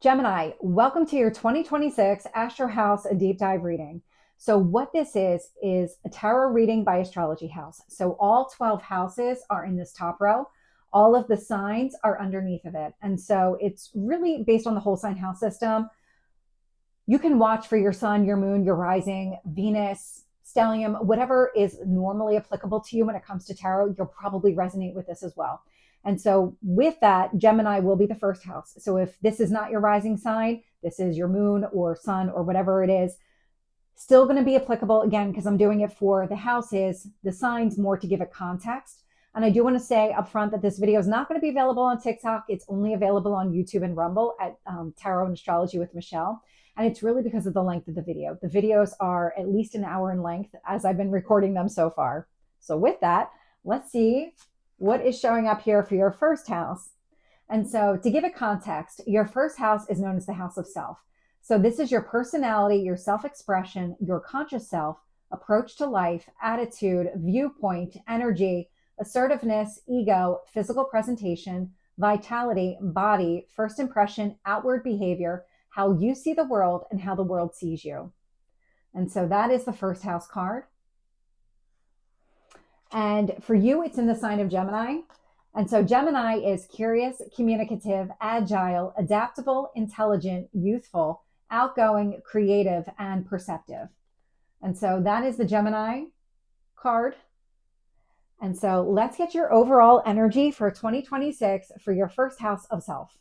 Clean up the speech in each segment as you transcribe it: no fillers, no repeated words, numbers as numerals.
Gemini, welcome to your 2026 AstroHouse Deep Dive reading. So what this is a tarot reading by Astrology House. So all 12 houses are in this top row. All of the signs are underneath of it. And so it's really based on the whole sign house system. You can watch for your sun, your moon, your rising, Venus, stellium, whatever is normally applicable to you when it comes to tarot. You'll probably resonate with this as well. And so with that, Gemini will be the first house. So if this is not your rising sign, this is your moon or sun or whatever it is, still going to be applicable again, because I'm doing it for the houses, the signs more to give it context. And I do want to say up front that this video is not going to be available on TikTok. It's only available on YouTube and Rumble at Tarot and Astrology with Michelle. And it's really because of the length of the video. The videos are at least an hour in length as I've been recording them so far. So with that, let's see what is showing up here for your first house. And so to give it context, your first house is known as the house of self. So this is your personality, your self-expression, your conscious self, approach to life, attitude, viewpoint, energy, assertiveness, ego, physical presentation, vitality, body, first impression, outward behavior, how you see the world, and how the world sees you. And so that is the first house card. And for you, it's in the sign of Gemini. And so Gemini is curious, communicative, agile, adaptable, intelligent, youthful, outgoing, creative, and perceptive. And so that is the Gemini card. And so let's get your overall energy for 2026 for your first house of self.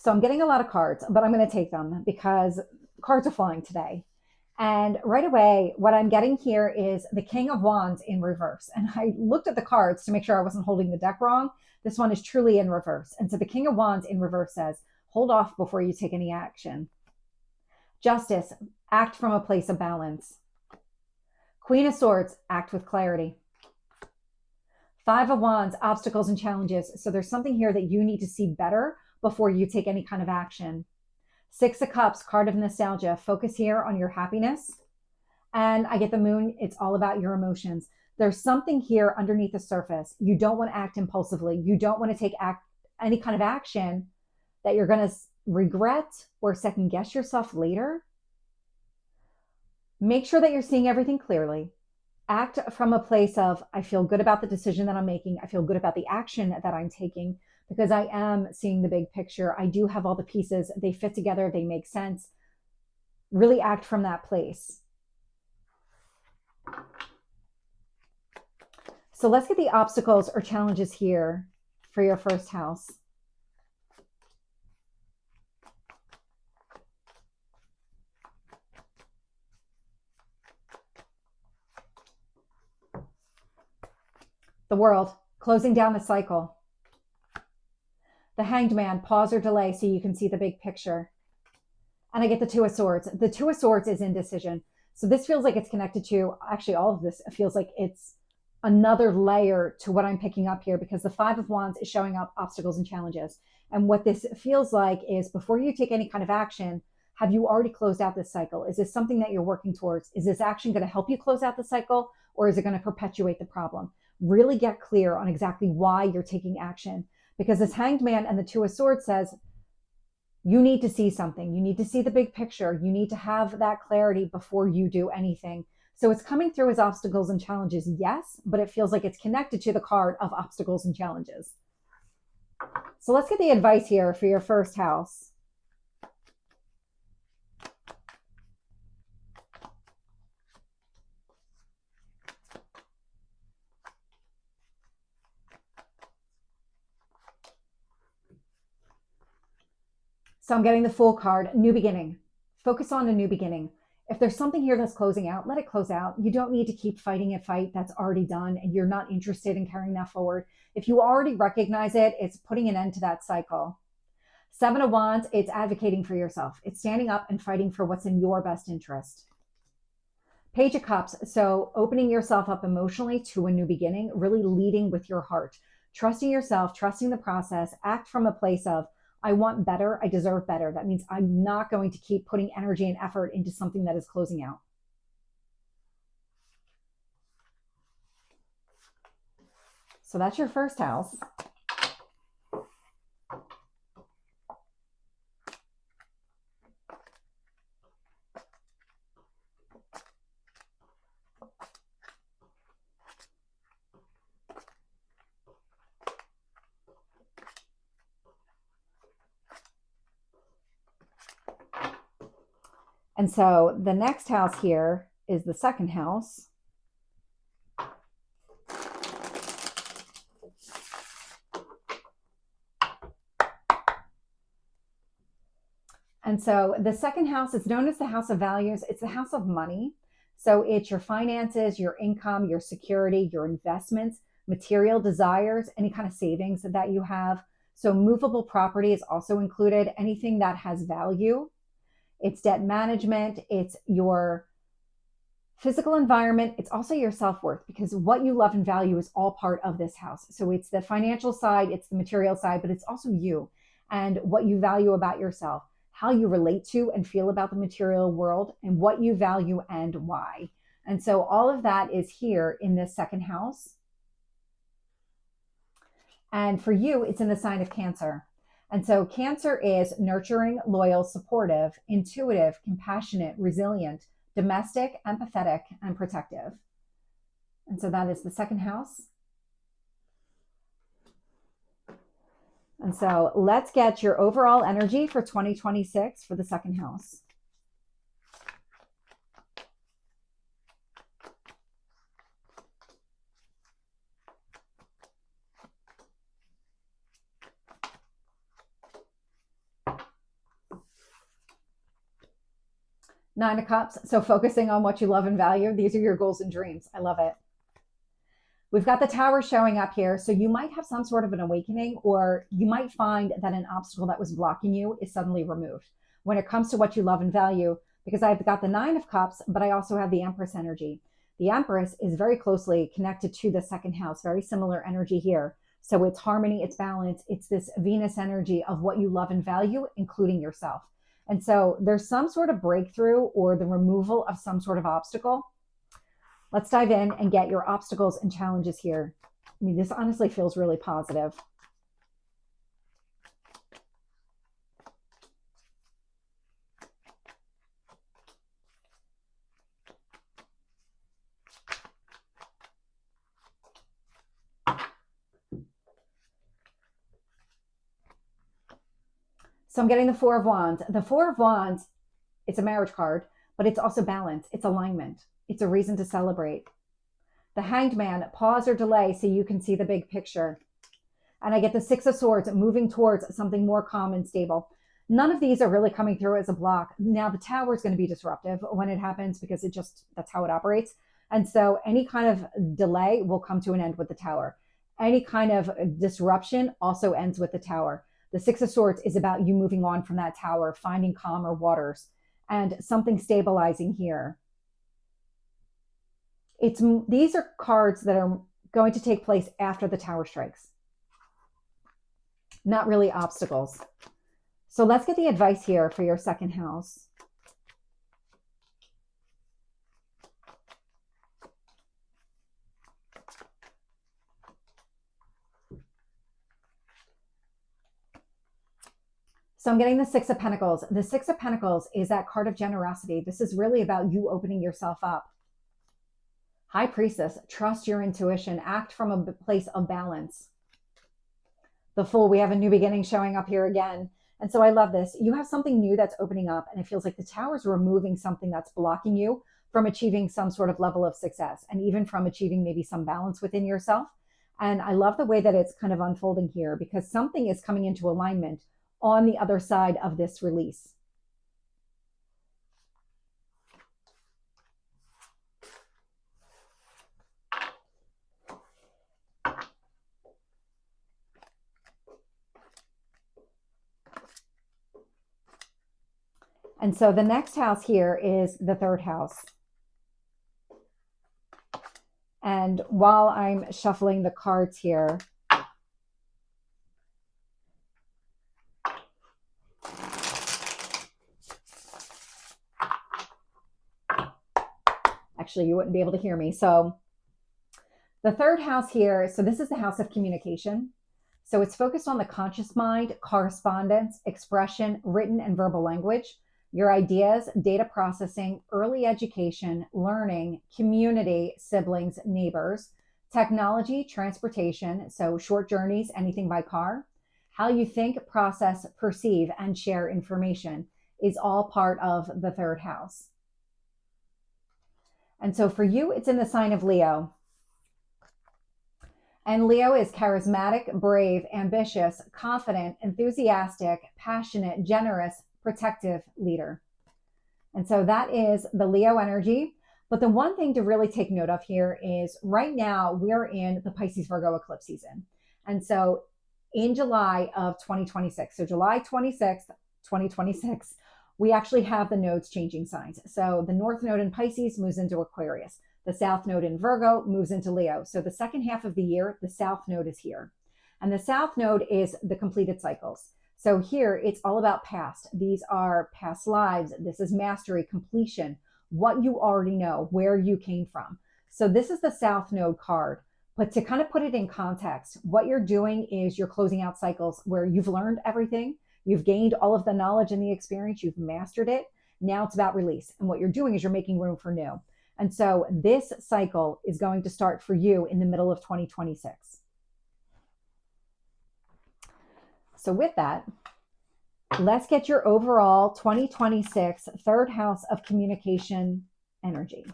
So I'm getting a lot of cards, but I'm going to take them because cards are flying today. And right away, what I'm getting here is the King of Wands in reverse. And I looked at the cards to make sure I wasn't holding the deck wrong. This one is truly in reverse. And so the King of Wands in reverse says, hold off before you take any action. Justice, act from a place of balance. Queen of Swords, act with clarity. Five of Wands, obstacles and challenges. So there's something here that you need to see better before you take any kind of action. Six of Cups, card of nostalgia. Focus here on your happiness. And I get the Moon. It's all about your emotions. There's something here underneath the surface. You don't want to act impulsively. You don't want to take any kind of action that you're going to regret or second guess yourself later. Make sure that you're seeing everything clearly. Act from a place of, I feel good about the decision that I'm making. I feel good about the action that I'm taking, because I am seeing the big picture. I do have all the pieces. They fit together. They make sense. Really act from that place. So let's get the obstacles or challenges here for your first house. The World, closing down the cycle. The Hanged Man, pause or delay so you can see the big picture. And I get the Two of Swords. The Two of Swords is indecision. So this feels like it's connected to, actually all of this feels like it's another layer to what I'm picking up here, because the Five of Wands is showing up obstacles and challenges. And what this feels like is, before you take any kind of action, have you already closed out this cycle? Is this something that you're working towards? Is this action going to help you close out the cycle, or is it going to perpetuate the problem? Really get clear on exactly why you're taking action. Because this Hanged Man and the Two of Swords says, you need to see something. You need to see the big picture. You need to have that clarity before you do anything. So it's coming through as obstacles and challenges, yes, but it feels like it's connected to the card of obstacles and challenges. So let's get the advice here for your first house. So I'm getting the Fool card, new beginning. Focus on a new beginning. If there's something here that's closing out, let it close out. You don't need to keep fighting a fight that's already done and you're not interested in carrying that forward. If you already recognize it, it's putting an end to that cycle. Seven of Wands, it's advocating for yourself. It's standing up and fighting for what's in your best interest. Page of Cups, so opening yourself up emotionally to a new beginning, really leading with your heart. Trusting yourself, trusting the process, act from a place of, I want better. I deserve better. That means I'm not going to keep putting energy and effort into something that is closing out. So that's your first house. And so the next house here is the second house. And so the second house is known as the house of values. It's the house of money. So it's your finances, your income, your security, your investments, material desires, any kind of savings that you have. So movable property is also included, anything that has value. It's debt management. It's your physical environment. It's also your self-worth, because what you love and value is all part of this house. So it's the financial side, it's the material side, but it's also you and what you value about yourself, how you relate to and feel about the material world, and what you value and why. And so all of that is here in this second house. And for you, it's in the sign of Cancer. And so Cancer is nurturing, loyal, supportive, intuitive, compassionate, resilient, domestic, empathetic, and protective. And so that is the second house. And so let's get your overall energy for 2026 for the second house. Nine of Cups. So focusing on what you love and value. These are your goals and dreams. I love it. We've got the Tower showing up here. So you might have some sort of an awakening, or you might find that an obstacle that was blocking you is suddenly removed when it comes to what you love and value, because I've got the Nine of Cups, but I also have the Empress energy. The Empress is very closely connected to the second house, very similar energy here. So it's harmony, it's balance, it's this Venus energy of what you love and value, including yourself. And so there's some sort of breakthrough or the removal of some sort of obstacle. Let's dive in and get your obstacles and challenges here. I mean, this honestly feels really positive. So I'm getting the Four of Wands. The Four of Wands, it's a marriage card, but it's also balance. It's alignment. It's a reason to celebrate. The Hanged Man, pause or delay so you can see the big picture. And I get the Six of Swords, moving towards something more calm and stable. None of these are really coming through as a block. Now the Tower is going to be disruptive when it happens, because that's how it operates. And so any kind of delay will come to an end with the Tower. Any kind of disruption also ends with the Tower. The Six of Swords is about you moving on from that Tower, finding calmer waters, and something stabilizing here. These are cards that are going to take place after the Tower strikes, not really obstacles. So let's get the advice here for your second house. So I'm getting the Six of Pentacles. The Six of Pentacles is that card of generosity. This is really about you opening yourself up. High Priestess, trust your intuition, act from a place of balance. The Fool, we have a new beginning showing up here again. And so I love this. You have something new that's opening up, and it feels like the Tower is removing something that's blocking you from achieving some sort of level of success, and even from achieving maybe some balance within yourself. And I love the way that it's kind of unfolding here, because something is coming into alignment on the other side of this release. And so the next house here is the third house. And while I'm shuffling the cards here, actually. You wouldn't be able to hear me. So the third house here, so this is the house of communication. So it's focused on the conscious mind, correspondence, expression, written and verbal language, your ideas, data processing, early education, learning, community, siblings, neighbors, technology, transportation, so short journeys, anything by car, how you think, process, perceive, and share information is all part of the third house. And so for you, it's in the sign of Leo. And Leo is charismatic, brave, ambitious, confident, enthusiastic, passionate, generous, protective leader. And so that is the Leo energy. But the one thing to really take note of here is right now we're in the Pisces Virgo eclipse season. And so in July of 2026, so July 26th, 2026, we actually have the nodes changing signs. So the North Node in Pisces moves into Aquarius. The South Node in Virgo moves into Leo. So the second half of the year, the South Node is here. And the South Node is the completed cycles. So here it's all about past. These are past lives. This is mastery, completion, what you already know, where you came from. So this is the South Node card. But to kind of put it in context, what you're doing is you're closing out cycles where you've learned everything. You've gained all of the knowledge and the experience. You've mastered it. Now it's about release. And what you're doing is you're making room for new. And so this cycle is going to start for you in the middle of 2026. So with that, let's get your overall 2026 third house of communication energy.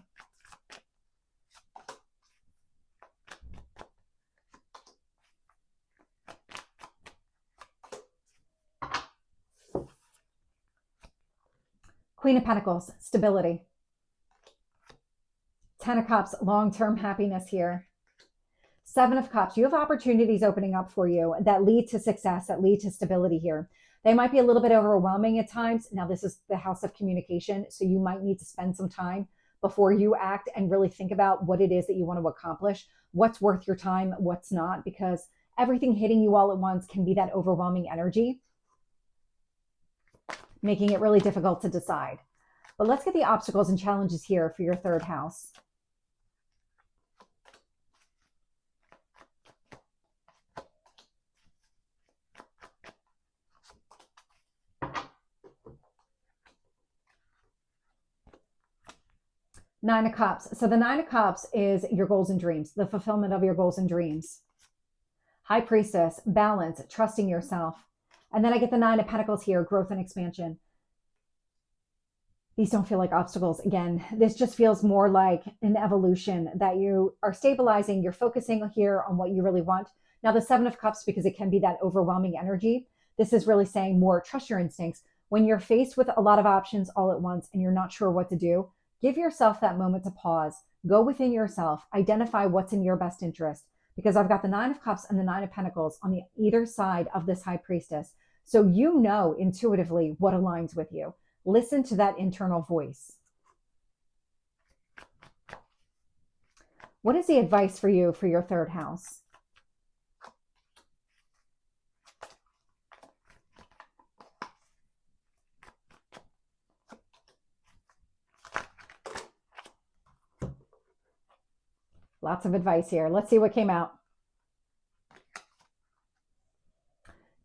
Queen of Pentacles, stability. Ten of Cups, long-term happiness here. Seven of Cups, you have opportunities opening up for you that lead to success, that lead to stability here. They might be a little bit overwhelming at times. Now, this is the house of communication, so you might need to spend some time before you act and really think about what it is that you want to accomplish, what's worth your time, what's not, because everything hitting you all at once can be that overwhelming energy, making it really difficult to decide. But let's get the obstacles and challenges here for your third house. Nine of Cups. So the Nine of Cups is your goals and dreams, the fulfillment of your goals and dreams. High Priestess, balance, trusting yourself. And then I get the Nine of Pentacles here, growth and expansion. These don't feel like obstacles. Again, this just feels more like an evolution that you are stabilizing. You're focusing here on what you really want. Now the Seven of Cups, because it can be that overwhelming energy, this is really saying more trust your instincts. When you're faced with a lot of options all at once and you're not sure what to do, give yourself that moment to pause, go within yourself, identify what's in your best interest, because I've got the Nine of Cups and the Nine of Pentacles on the either side of this High Priestess. So you know intuitively what aligns with you. Listen to that internal voice. What is the advice for you for your third house? Lots of advice here. Let's see what came out.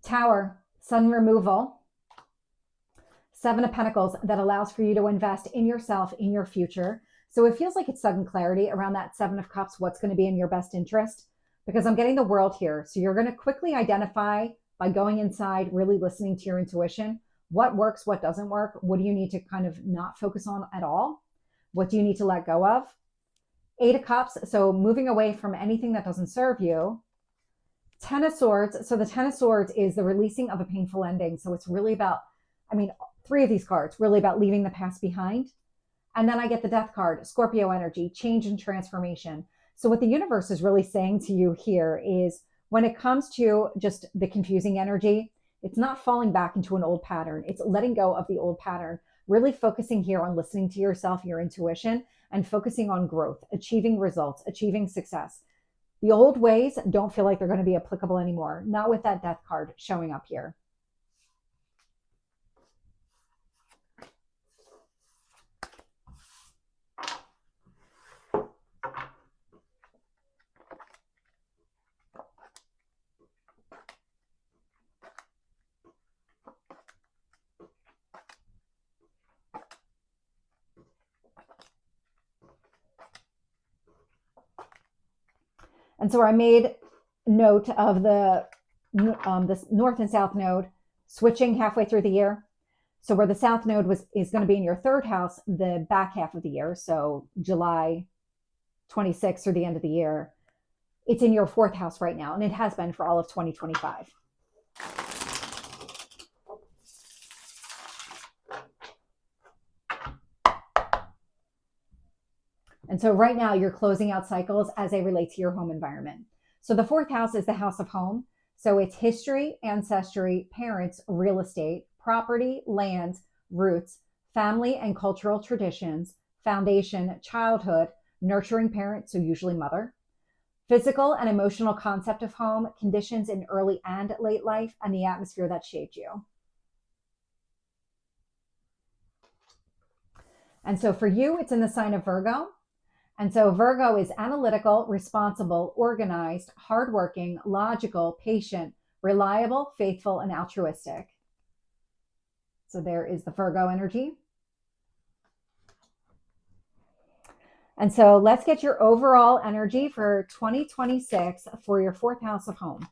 Tower, sun removal. Seven of Pentacles, that allows for you to invest in yourself, in your future. So it feels like it's sudden clarity around that Seven of Cups, what's going to be in your best interest, because I'm getting the World here. So you're going to quickly identify by going inside, really listening to your intuition, what works, what doesn't work, what do you need to kind of not focus on at all? What do you need to let go of? Eight of Cups, so moving away from anything that doesn't serve you. Ten of Swords, so the Ten of Swords is the releasing of a painful ending. So it's really about, three of these cards, really about leaving the past behind. And then I get the Death card, Scorpio energy, change and transformation. So what the universe is really saying to you here is when it comes to just the confusing energy, it's not falling back into an old pattern. It's letting go of the old pattern, really focusing here on listening to yourself, your intuition, and focusing on growth, achieving results, achieving success. The old ways don't feel like they're going to be applicable anymore. Not with that Death card showing up here. And so I made note of the north and south node switching halfway through the year. So where the south node is going to be in your third house, the back half of the year, so July 26th through the end of the year, it's in your fourth house right now, and it has been for all of 2025. And so right now you're closing out cycles as they relate to your home environment. So the fourth house is the house of home. So it's history, ancestry, parents, real estate, property, land, roots, family and cultural traditions, foundation, childhood, nurturing parents, so usually mother, physical and emotional concept of home, conditions in early and late life, and the atmosphere that shaped you. And so for you, it's in the sign of Virgo. And so Virgo is analytical, responsible, organized, hardworking, logical, patient, reliable, faithful, and altruistic. So there is the Virgo energy. And so let's get your overall energy for 2026 for your fourth house of home.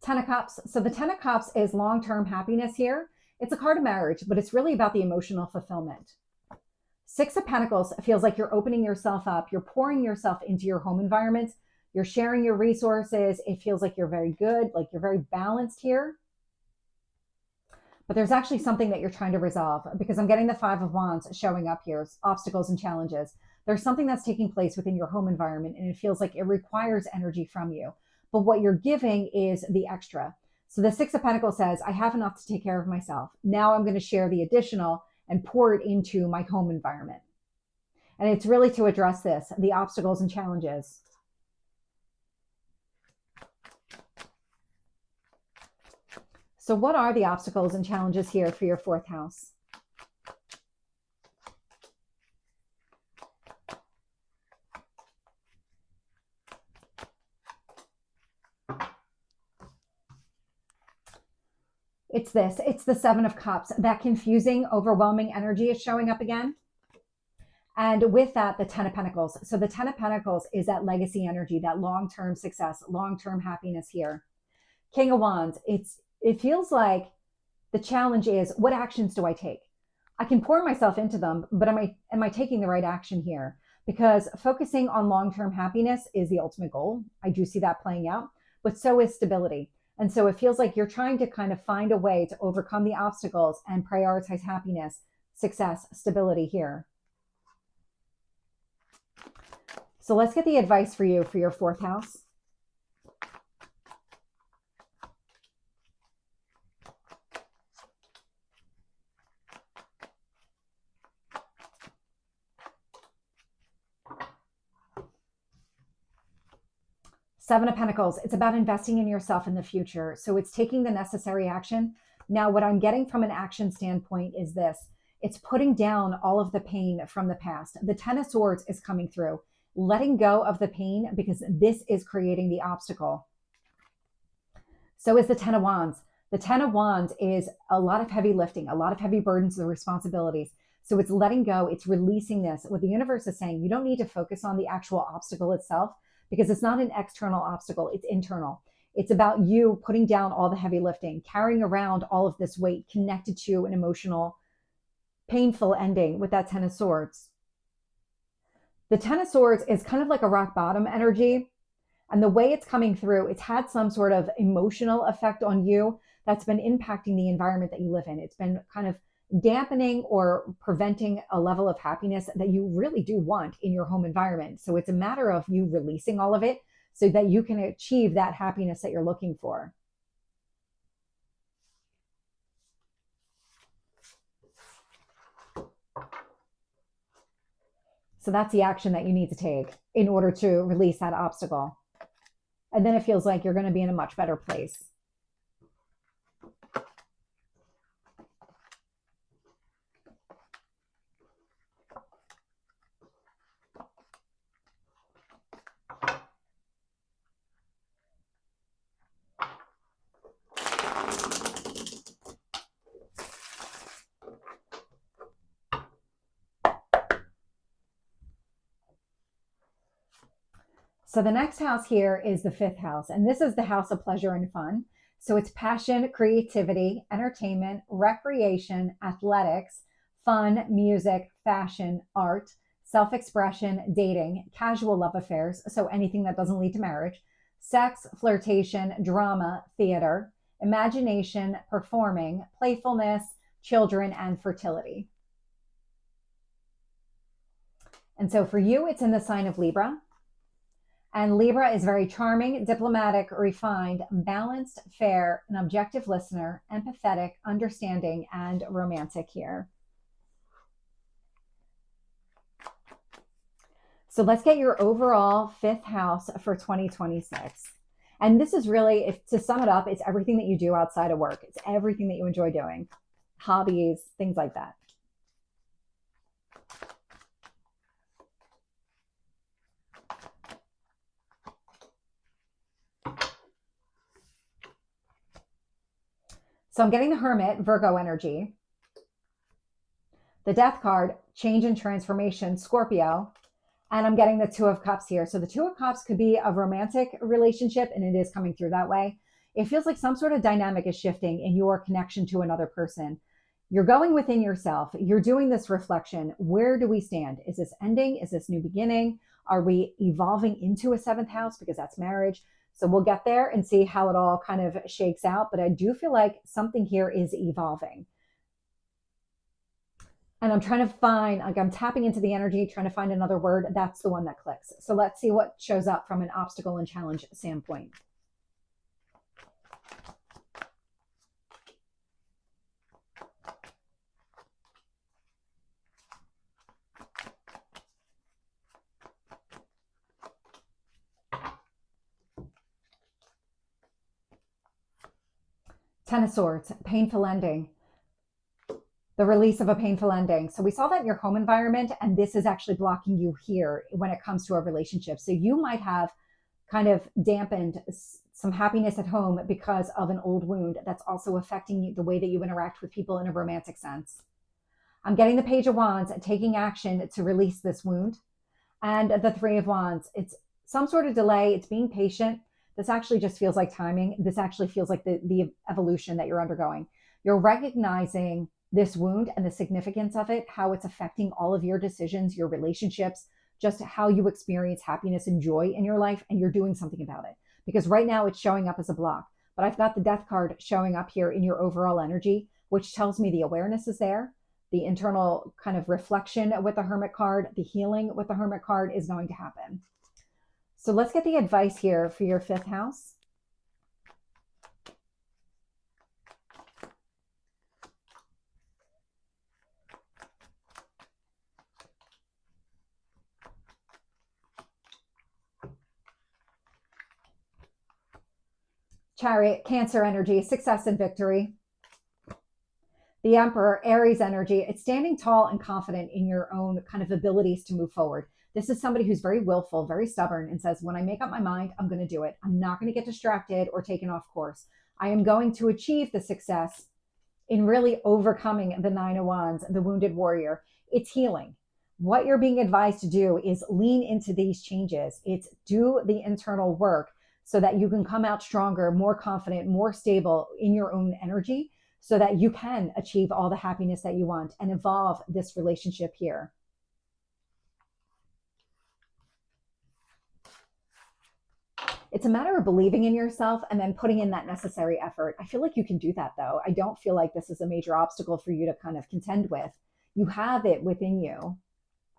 Ten of Cups. So the Ten of Cups is long-term happiness here. It's a card of marriage, but it's really about the emotional fulfillment. Six of Pentacles feels like you're opening yourself up. You're pouring yourself into your home environment. You're sharing your resources. It feels like you're very good, like you're very balanced here. But there's actually something that you're trying to resolve, because I'm getting the Five of Wands showing up here, obstacles and challenges. There's something that's taking place within your home environment, and it feels like it requires energy from you. But what you're giving is the extra. So the Six of Pentacles says, I have enough to take care of myself. Now I'm going to share the additional and pour it into my home environment. And it's really to address this, the obstacles and challenges. So what are the obstacles and challenges here for your fourth house? It's this. It's the Seven of Cups. That confusing, overwhelming energy is showing up again. And with that, the Ten of Pentacles. So the Ten of Pentacles is that legacy energy, that long-term success, long-term happiness here. King of Wands. It feels like the challenge is, what actions do I take? I can pour myself into them, but am I taking the right action here? Because focusing on long-term happiness is the ultimate goal. I do see that playing out, but so is stability. And so it feels like you're trying to kind of find a way to overcome the obstacles and prioritize happiness, success, stability here. So let's get the advice for you for your fourth house. Seven of Pentacles. It's about investing in yourself in the future. So it's taking the necessary action. Now, what I'm getting from an action standpoint is this. It's putting down all of the pain from the past. The Ten of Swords is coming through. Letting go of the pain, because this is creating the obstacle. So is the Ten of Wands. The Ten of Wands is a lot of heavy lifting, a lot of heavy burdens and responsibilities. So it's letting go. It's releasing this. What the universe is saying, you don't need to focus on the actual obstacle itself, because it's not an external obstacle, it's internal. It's about you putting down all the heavy lifting, carrying around all of this weight connected to an emotional, painful ending with that Ten of Swords. The Ten of Swords is kind of like a rock bottom energy. And the way it's coming through, it's had some sort of emotional effect on you that's been impacting the environment that you live in. It's been kind of dampening or preventing a level of happiness that you really do want in your home environment. So it's a matter of you releasing all of it so that you can achieve that happiness that you're looking for. So that's the action that you need to take in order to release that obstacle. And then it feels like you're going to be in a much better place. So the next house here is the fifth house, and this is the house of pleasure and fun. So it's passion, creativity, entertainment, recreation, athletics, fun, music, fashion, art, self expression, dating, casual love affairs. So anything that doesn't lead to marriage, sex, flirtation, drama, theater, imagination, performing, playfulness, children, and fertility. And so for you, it's in the sign of Libra. And Libra is very charming, diplomatic, refined, balanced, fair, an objective listener, empathetic, understanding, and romantic here. So let's get your overall fifth house for 2026. And this is really, if to sum it up, it's everything that you do outside of work. It's everything that you enjoy doing, hobbies, things like that. So I'm getting the Hermit, Virgo energy. The Death card, change and transformation, Scorpio. And I'm getting the Two of Cups here. So the Two of Cups could be a romantic relationship, and it is coming through that way. It feels like some sort of dynamic is shifting in your connection to another person. You're going within yourself. You're doing this reflection. Where do we stand? Is this ending? Is this new beginning? Are we evolving into a seventh house? Because that's marriage. So we'll get there and see how it all kind of shakes out. But I do feel like something here is evolving. And I'm trying to find, like I'm tapping into the energy, trying to find another word. That's the one that clicks. So let's see what shows up from an obstacle and challenge standpoint. Ten of Swords, painful ending. The release of a painful ending. So we saw that in your home environment, and this is actually blocking you here when it comes to a relationship. So you might have kind of dampened some happiness at home because of an old wound that's also affecting the way that you interact with people in a romantic sense. I'm getting the Page of Wands, taking action to release this wound. And the Three of Wands, it's some sort of delay. It's being patient. This actually just feels like timing. This actually feels like the evolution that you're undergoing. You're recognizing this wound and the significance of it, how it's affecting all of your decisions, your relationships, just how you experience happiness and joy in your life, and you're doing something about it. Because right now it's showing up as a block. But I've got the Death card showing up here in your overall energy, which tells me the awareness is there. The internal kind of reflection with the Hermit card, the healing with the Hermit card is going to happen. So let's get the advice here for your fifth house. Chariot, Cancer energy, success and victory. The Emperor, Aries energy. It's standing tall and confident in your own kind of abilities to move forward. This is somebody who's very willful, very stubborn, and says, when I make up my mind, I'm going to do it. I'm not going to get distracted or taken off course. I am going to achieve the success in really overcoming the Nine of Wands, the wounded warrior. It's healing. What you're being advised to do is lean into these changes. It's do the internal work so that you can come out stronger, more confident, more stable in your own energy, so that you can achieve all the happiness that you want and evolve this relationship here. It's a matter of believing in yourself and then putting in that necessary effort. I feel like you can do that, though. I don't feel like this is a major obstacle for you to kind of contend with. You have it within you.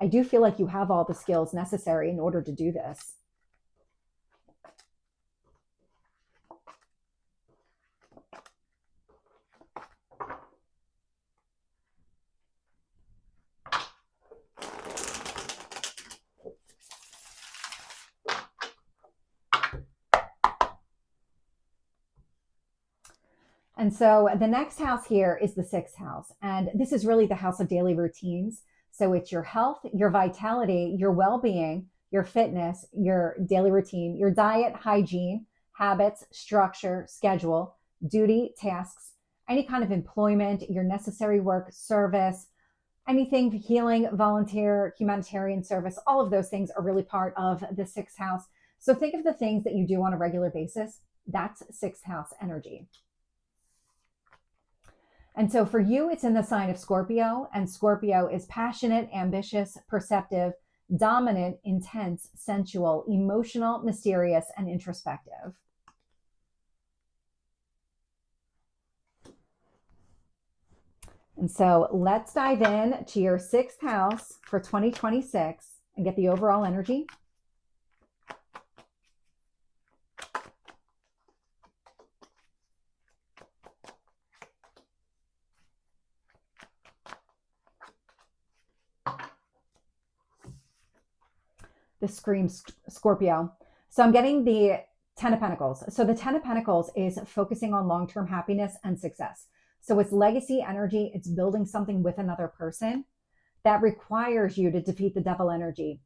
I do feel like you have all the skills necessary in order to do this. And so the next house here is the sixth house. And this is really the house of daily routines. So it's your health, your vitality, your well-being, your fitness, your daily routine, your diet, hygiene, habits, structure, schedule, duty, tasks, any kind of employment, your necessary work, service, anything healing, volunteer, humanitarian service. All of those things are really part of the sixth house. So think of the things that you do on a regular basis. That's sixth house energy. And so for you, it's in the sign of Scorpio, and Scorpio is passionate, ambitious, perceptive, dominant, intense, sensual, emotional, mysterious, and introspective. And so let's dive in to your sixth house for 2026 and get the overall energy. This screams Scorpio. So I'm getting the 10 of Pentacles. So the 10 of Pentacles is focusing on long-term happiness and success. So it's legacy energy. It's building something with another person that requires you to defeat the devil energy.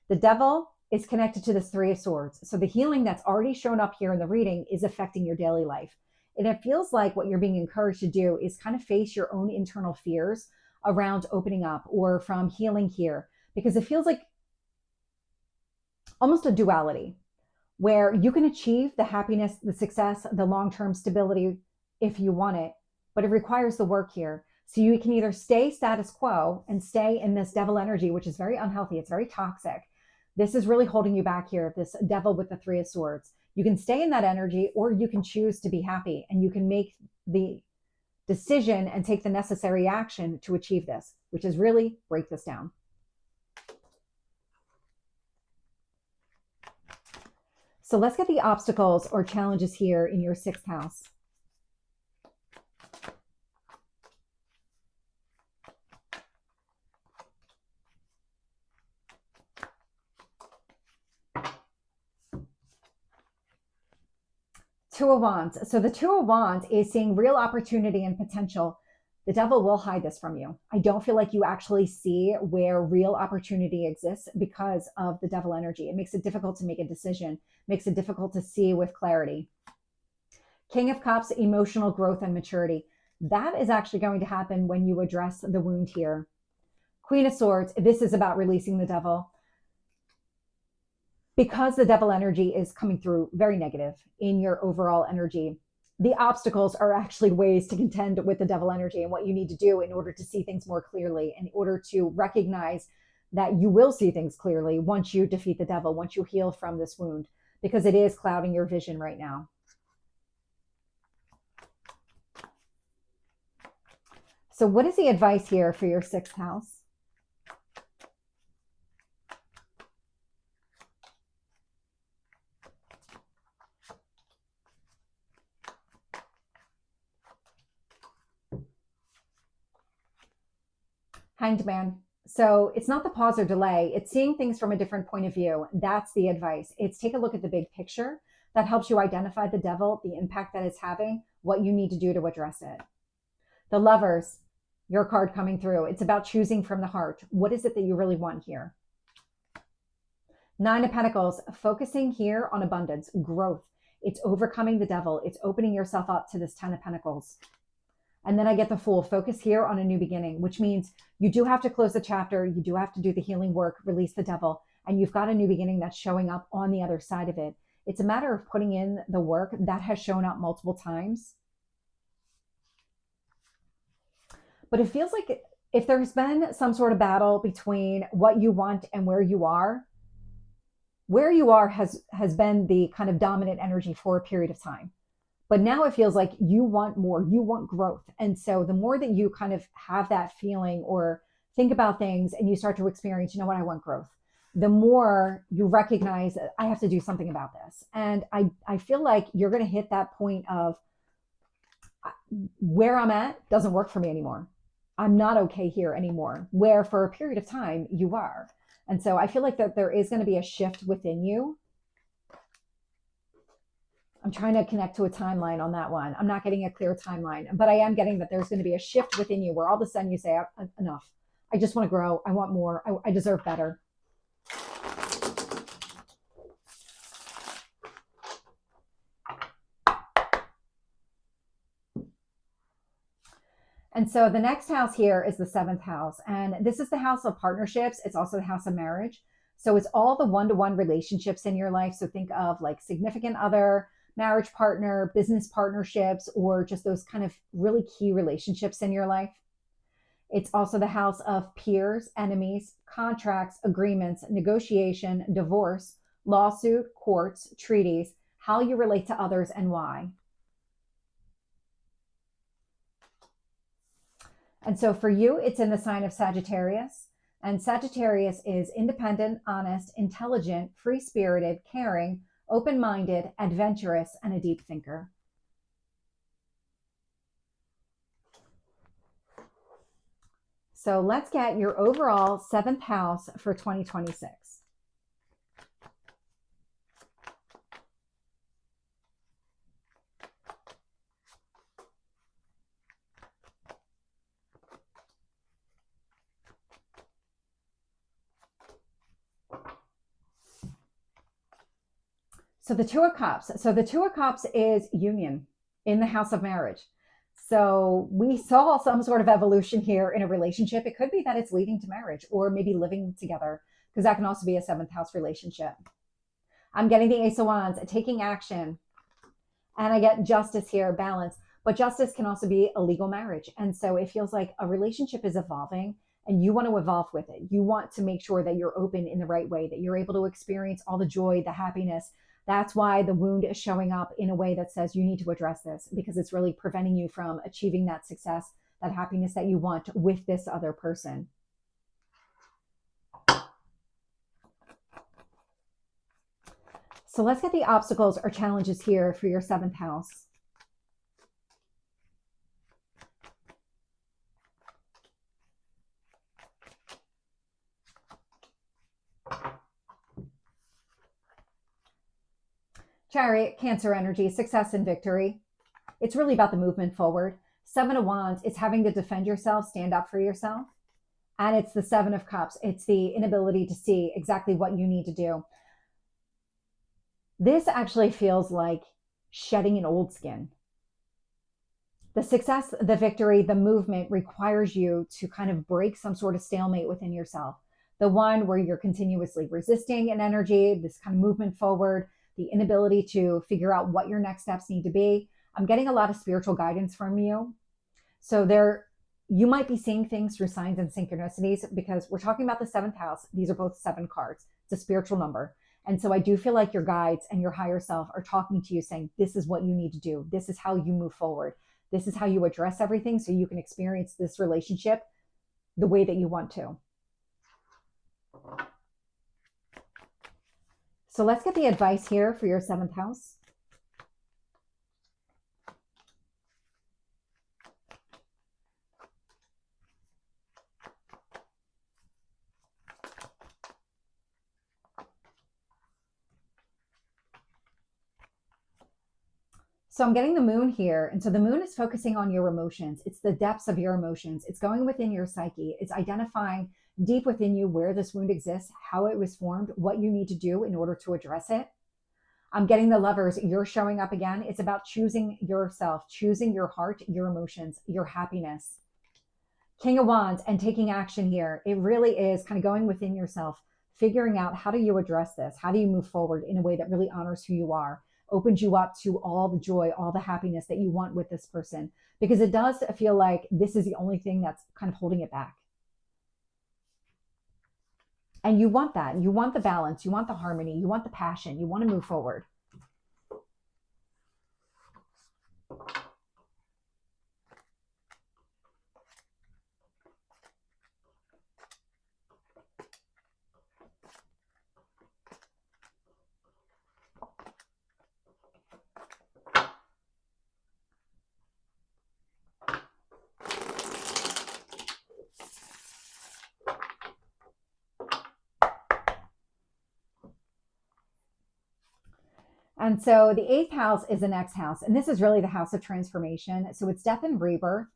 The devil is connected to this Three of Swords. So the healing that's already shown up here in the reading is affecting your daily life. And it feels like what you're being encouraged to do is kind of face your own internal fears around opening up or from healing here, because it feels like almost a duality where you can achieve the happiness, the success, the long-term stability if you want it, but it requires the work here. So you can either stay status quo and stay in this devil energy, which is very unhealthy. It's very toxic. This is really holding you back here, this devil with the Three of Swords. You can stay in that energy, or you can choose to be happy, and you can make the decision and take the necessary action to achieve this, which is really break this down. So let's get the obstacles or challenges here in your sixth house. Two of Wands. So the Two of Wands is seeing real opportunity and potential. The devil will hide this from you. I don't feel like you actually see where real opportunity exists because of the devil energy. It makes it difficult to make a decision, makes it difficult to see with clarity. King of Cups, emotional growth and maturity. That is actually going to happen when you address the wound here. Queen of Swords, this is about releasing the devil. Because the devil energy is coming through very negative in your overall energy, the obstacles are actually ways to contend with the devil energy and what you need to do in order to see things more clearly, in order to recognize that you will see things clearly once you defeat the devil, once you heal from this wound, because it is clouding your vision right now. So what is the advice here for your sixth house? Hanged Man. So it's not the pause or delay. It's seeing things from a different point of view. That's the advice. It's take a look at the big picture. That helps you identify the devil, the impact that it's having, what you need to do to address it. The Lovers, your card coming through. It's about choosing from the heart. What is it that you really want here? Nine of Pentacles, focusing here on abundance, growth. It's overcoming the devil. It's opening yourself up to this 10 of Pentacles. And then I get the Fool, focus here on a new beginning, which means you do have to close the chapter. You do have to do the healing work, release the devil, and you've got a new beginning that's showing up on the other side of it. It's a matter of putting in the work that has shown up multiple times. But it feels like if there's been some sort of battle between what you want and where you are has been the kind of dominant energy for a period of time. But now it feels like you want more, you want growth. And so the more that you kind of have that feeling or think about things and you start to experience, you know what, I want growth, the more you recognize that I have to do something about this. And I feel like you're going to hit that point of where I'm at doesn't work for me anymore. I'm not okay here anymore, where for a period of time you are. And so I feel like that there is going to be a shift within you. I'm trying to connect to a timeline on that one. I'm not getting a clear timeline, but I am getting that there's going to be a shift within you where all of a sudden you say, enough. I just want to grow. I want more. I deserve better. And so the next house here is the seventh house. And this is the house of partnerships. It's also the house of marriage. So it's all the one-to-one relationships in your life. So think of like significant other, marriage partner, business partnerships, or just those kind of really key relationships in your life. It's also the house of peers, enemies, contracts, agreements, negotiation, divorce, lawsuit, courts, treaties, how you relate to others, and why. And so for you, it's in the sign of Sagittarius. And Sagittarius is independent, honest, intelligent, free spirited, caring, open minded, adventurous, and a deep thinker. So let's get your overall seventh house for 2026. So the Two of Cups. So the Two of Cups is union in the house of marriage. So we saw some sort of evolution here in a relationship. It could be that it's leading to marriage or maybe living together, because that can also be a seventh house relationship. I'm getting the Ace of Wands, taking action. And I get justice here, balance. But justice can also be a legal marriage. And so it feels like a relationship is evolving and you want to evolve with it. You want to make sure that you're open in the right way, that you're able to experience all the joy, the happiness. That's why the wound is showing up in a way that says you need to address this, because it's really preventing you from achieving that success, that happiness that you want with this other person. So let's get the obstacles or challenges here for your seventh house. Chariot, Cancer energy, success and victory. It's really about the movement forward. Seven of Wands, it's having to defend yourself, stand up for yourself. And it's the Seven of Cups. It's the inability to see exactly what you need to do. This actually feels like shedding an old skin. The success, the victory, the movement requires you to kind of break some sort of stalemate within yourself. The one where you're continuously resisting an energy, this kind of movement forward, the inability to figure out what your next steps need to be. I'm getting a lot of spiritual guidance from you. So you might be seeing things through signs and synchronicities, because we're talking about the seventh house. These are both 7 cards. It's a spiritual number. And so I do feel like your guides and your higher self are talking to you saying, this is what you need to do. This is how you move forward. This is how you address everything so you can experience this relationship the way that you want to. So let's get the advice here for your seventh house. So I'm getting the moon here. And so the moon is focusing on your emotions. It's the depths of your emotions. It's going within your psyche. It's identifying deep within you where this wound exists, how it was formed, what you need to do in order to address it. I'm getting the Lovers. You're showing up again. It's about choosing yourself, choosing your heart, your emotions, your happiness. King of Wands and taking action here. It really is kind of going within yourself, figuring out how do you address this? How do you move forward in a way that really honors who you are, opens you up to all the joy, all the happiness that you want with this person? Because it does feel like this is the only thing that's kind of holding it back. And you want that. You want the balance. You want the harmony. You want the passion. You want to move forward. And so the 8th house is the next house. And this is really the house of transformation. So it's death and rebirth.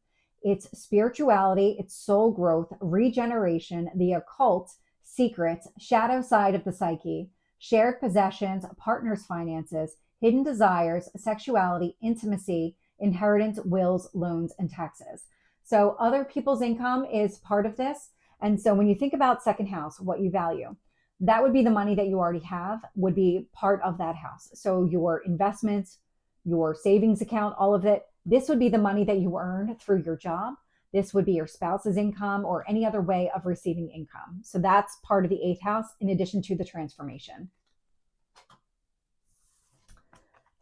It's spirituality. It's soul growth, regeneration, the occult, secrets, shadow side of the psyche, shared possessions, partners' finances, hidden desires, sexuality, intimacy, inheritance, wills, loans, and taxes. So other people's income is part of this. And so when you think about second house, what you value, that would be the money that you already have, would be part of that house. So your investments, your savings account, all of it, this would be the money that you earned through your job. This would be your spouse's income or any other way of receiving income. So that's part of the eighth house in addition to the transformation.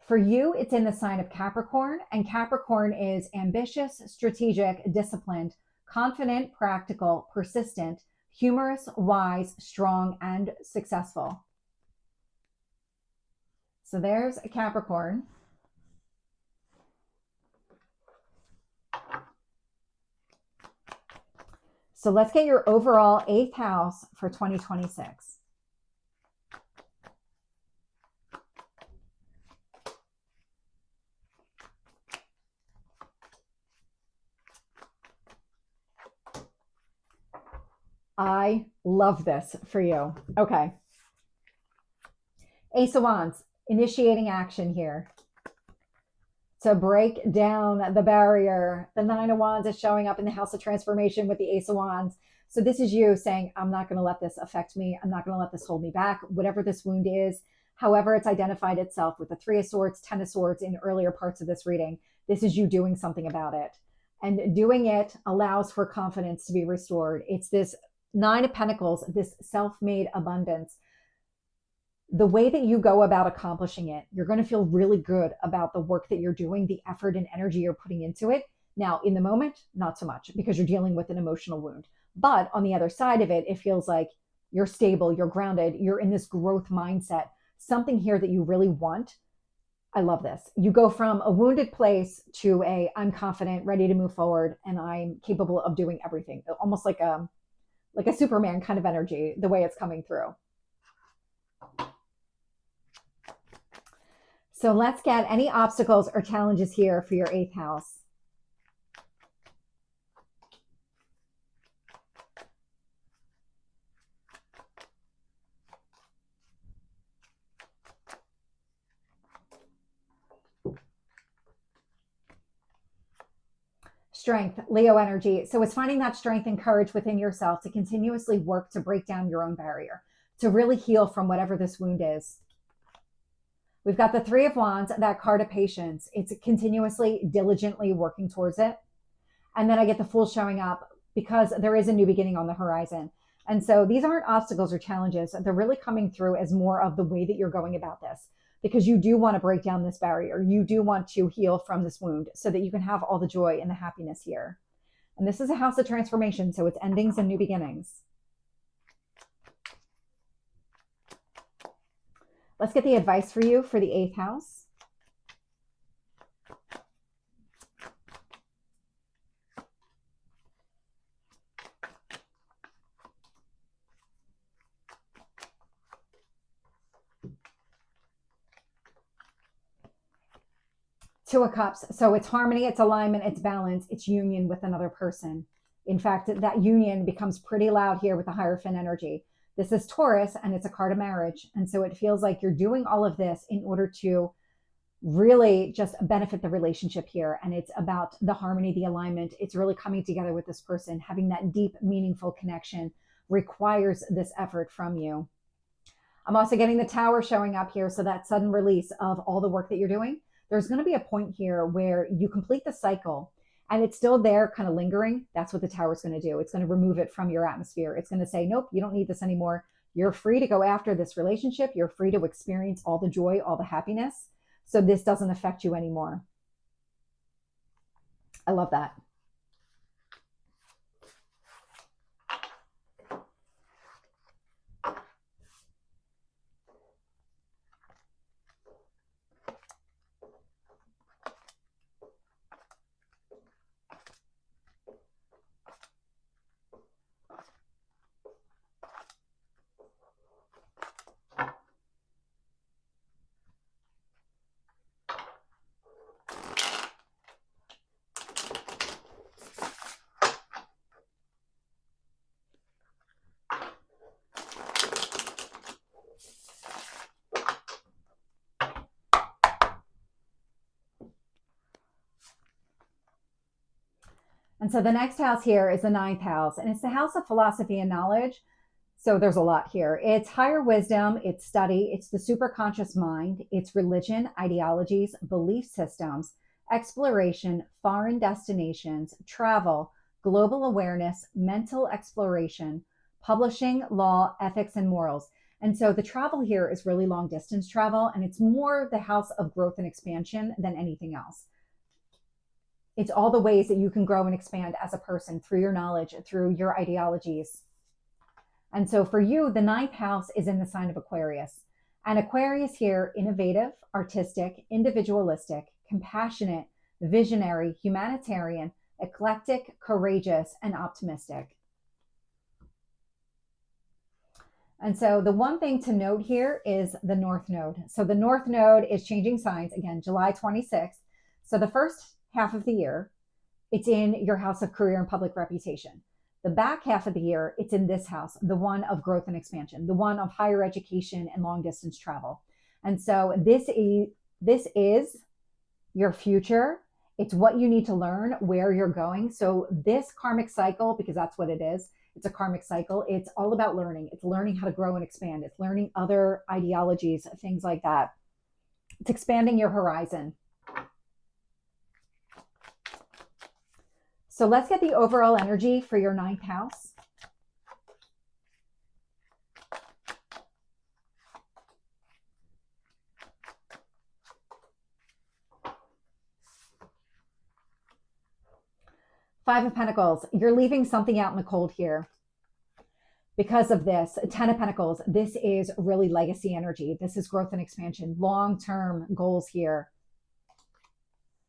For you, it's in the sign of Capricorn, and Capricorn is ambitious, strategic, disciplined, confident, practical, persistent, humorous, wise, strong, and successful. So there's a Capricorn. So let's get your overall eighth house for 2026. I love this for you. Okay. Ace of Wands, initiating action here to break down the barrier. The Nine of Wands is showing up in the House of Transformation with the Ace of Wands. So this is you saying, I'm not going to let this affect me. I'm not going to let this hold me back, whatever this wound is. However, it's identified itself with the Three of Swords, Ten of Swords in earlier parts of this reading. This is you doing something about it. And doing it allows for confidence to be restored. It's this Nine of Pentacles, this self-made abundance. The way that you go about accomplishing it, you're going to feel really good about the work that you're doing, the effort and energy you're putting into it. Now, in the moment, not so much because you're dealing with an emotional wound. But on the other side of it, it feels like you're stable, you're grounded, you're in this growth mindset, something here that you really want. I love this. You go from a wounded place to a I'm confident, ready to move forward, and I'm capable of doing everything. Almost like a Superman kind of energy, the way it's coming through. So let's get any obstacles or challenges here for your eighth house. Strength, Leo energy. So it's finding that strength and courage within yourself to continuously work to break down your own barrier, to really heal from whatever this wound is. We've got the Three of Wands, that card of patience. It's continuously, diligently working towards it. And then I get the Fool showing up because there is a new beginning on the horizon. And so these aren't obstacles or challenges. They're really coming through as more of the way that you're going about this, because you do want to break down this barrier. You do want to heal from this wound so that you can have all the joy and the happiness here. And this is a house of transformation, so it's endings and new beginnings. Let's get the advice for you for the eighth house. Two of Cups. So it's harmony, it's alignment, it's balance, it's union with another person. In fact, that union becomes pretty loud here with the Hierophant energy. This is Taurus and it's a card of marriage. And so it feels like you're doing all of this in order to really just benefit the relationship here. And it's about the harmony, the alignment. It's really coming together with this person. Having that deep, meaningful connection requires this effort from you. I'm also getting the Tower showing up here. So that sudden release of all the work that you're doing. There's going to be a point here where you complete the cycle and it's still there kind of lingering. That's what the Tower is going to do. It's going to remove it from your atmosphere. It's going to say, nope, you don't need this anymore. You're free to go after this relationship. You're free to experience all the joy, all the happiness. So this doesn't affect you anymore. I love that. And so the next house here is the ninth house, and it's the house of philosophy and knowledge. So there's a lot here. It's higher wisdom, it's study, it's the superconscious mind, it's religion, ideologies, belief systems, exploration, foreign destinations, travel, global awareness, mental exploration, publishing, law, ethics, and morals. And so the travel here is really long distance travel, and it's more the house of growth and expansion than anything else. It's all the ways that you can grow and expand as a person through your knowledge, through your ideologies. And so for you, the ninth house is in the sign of Aquarius. And Aquarius here, innovative, artistic, individualistic, compassionate, visionary, humanitarian, eclectic, courageous, and optimistic. And so the one thing to note here is the North Node. So the North Node is changing signs again, July 26th. So the first half of the year, it's in your house of career and public reputation. The back half of the year, it's in this house, the one of growth and expansion, the one of higher education and long distance travel. And so this is your future. It's what you need to learn, where you're going. So this karmic cycle, because that's what it is, it's a karmic cycle. It's all about learning. It's learning how to grow and expand. It's learning other ideologies, things like that. It's expanding your horizon. So let's get the overall energy for your ninth house. Five of Pentacles. You're leaving something out in the cold here. Because of this, 10 of Pentacles, this is really legacy energy. This is growth and expansion, long-term goals here.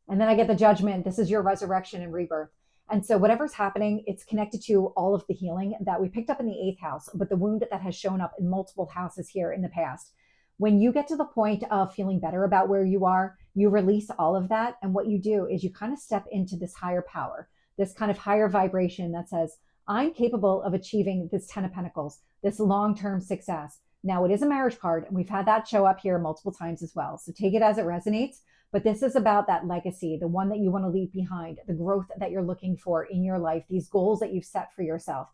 And then I get the Judgment. This is your resurrection and rebirth. And so whatever's happening, it's connected to all of the healing that we picked up in the eighth house, but the wound that has shown up in multiple houses here in the past. When you get to the point of feeling better about where you are, you release all of that. And what you do is you kind of step into this higher power, this kind of higher vibration that says, I'm capable of achieving this 10 of Pentacles, this long-term success. Now it is a marriage card, and we've had that show up here multiple times as well. So take it as it resonates. But this is about that legacy, the one that you want to leave behind, the growth that you're looking for in your life, these goals that you've set for yourself.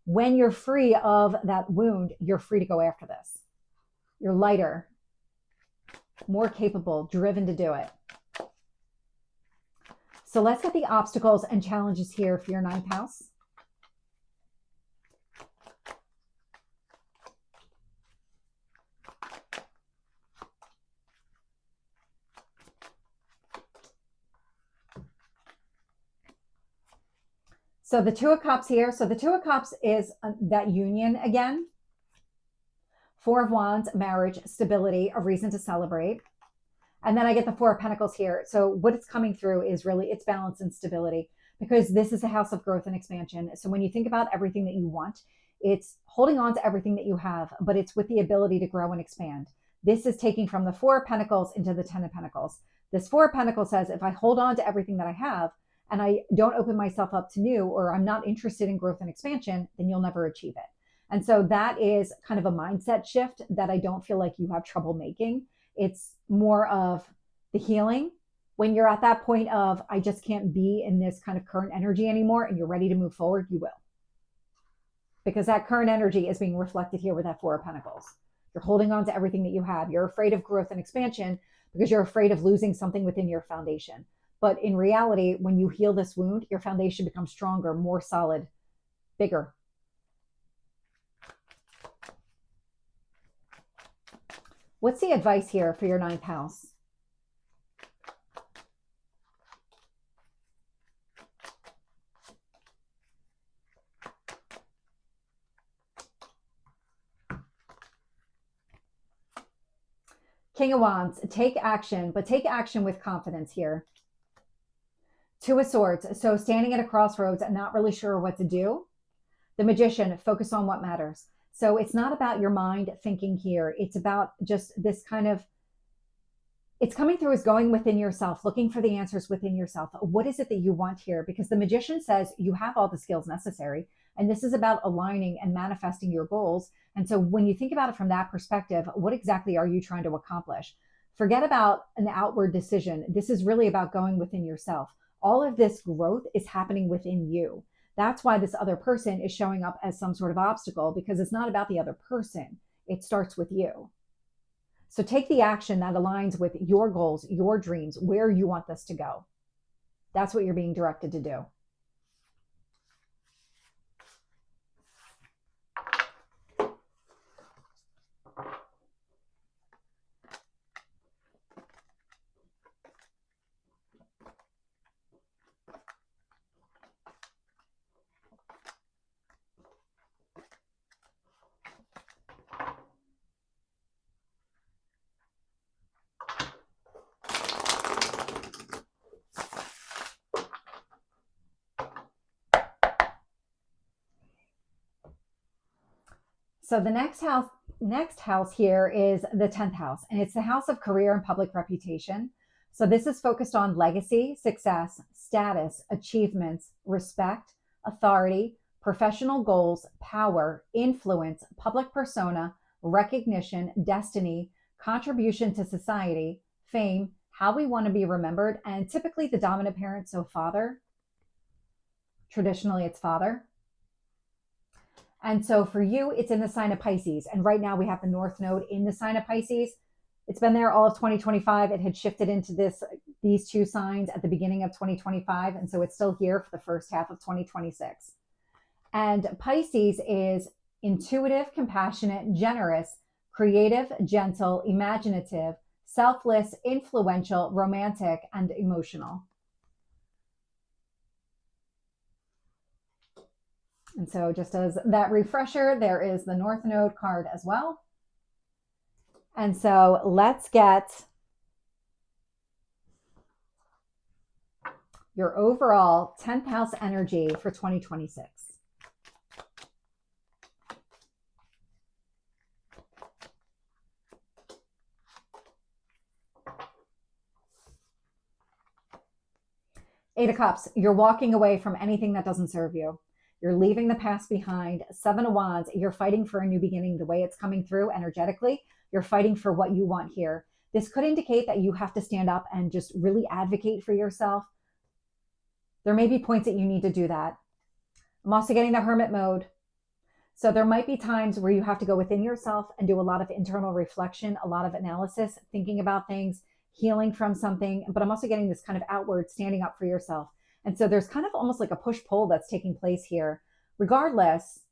When you're free of that wound, you're free to go after this. You're lighter, more capable, driven to do it. So let's get the obstacles and challenges here for your ninth house. So the Two of Cups here. So the Two of Cups is that union again. Four of Wands, marriage, stability, a reason to celebrate. And then I get the Four of Pentacles here. So what it's coming through is really it's balance and stability, because this is a house of growth and expansion. So when you think about everything that you want, it's holding on to everything that you have, but it's with the ability to grow and expand. This is taking from the Four of Pentacles into the 10 of Pentacles. This Four of Pentacles says, if I hold on to everything that I have, and I don't open myself up to new, or I'm not interested in growth and expansion, then you'll never achieve it. And so that is kind of a mindset shift that I don't feel like you have trouble making. It's more of the healing. When you're at that point of, I just can't be in this kind of current energy anymore, and you're ready to move forward, you will. Because that current energy is being reflected here with that Four of Pentacles. You're holding on to everything that you have. You're afraid of growth and expansion because you're afraid of losing something within your foundation. But in reality, when you heal this wound, your foundation becomes stronger, more solid, bigger. What's the advice here for your ninth house? King of Wands, take action, but take action with confidence here. Two of Swords, so standing at a crossroads and not really sure what to do. The Magician, focus on what matters. So it's not about your mind thinking here. It's about just this kind of, it's coming through as going within yourself, looking for the answers within yourself. What is it that you want here? Because the Magician says you have all the skills necessary. And this is about aligning and manifesting your goals. And so when you think about it from that perspective, what exactly are you trying to accomplish? Forget about an outward decision. This is really about going within yourself. All of this growth is happening within you. That's why this other person is showing up as some sort of obstacle, because it's not about the other person. It starts with you. So take the action that aligns with your goals, your dreams, where you want this to go. That's what you're being directed to do. So the next house here is the 10th house, and it's the house of career and public reputation. So this is focused on legacy, success, status, achievements, respect, authority, professional goals, power, influence, public persona, recognition, destiny, contribution to society, fame, how we want to be remembered, and typically the dominant parent, so father. Traditionally, it's father. And so for you, it's in the sign of Pisces. And right now we have the North Node in the sign of Pisces. It's been there all of 2025. It had shifted into these two signs at the beginning of 2025. And so it's still here for the first half of 2026. And Pisces is intuitive, compassionate, generous, creative, gentle, imaginative, selfless, influential, romantic, and emotional. And so just as that refresher, there is the North Node card as well. And so let's get your overall 10th house energy for 2026. Eight of Cups, you're walking away from anything that doesn't serve you. You're leaving the past behind. Seven of Wands, you're fighting for a new beginning. The way it's coming through energetically, you're fighting for what you want here. This could indicate that you have to stand up and just really advocate for yourself. There may be points that you need to do that. I'm also getting the Hermit mode. So there might be times where you have to go within yourself and do a lot of internal reflection, a lot of analysis, thinking about things, healing from something. But I'm also getting this kind of outward standing up for yourself. And so there's kind of almost like a push-pull that's taking place here. Regardless,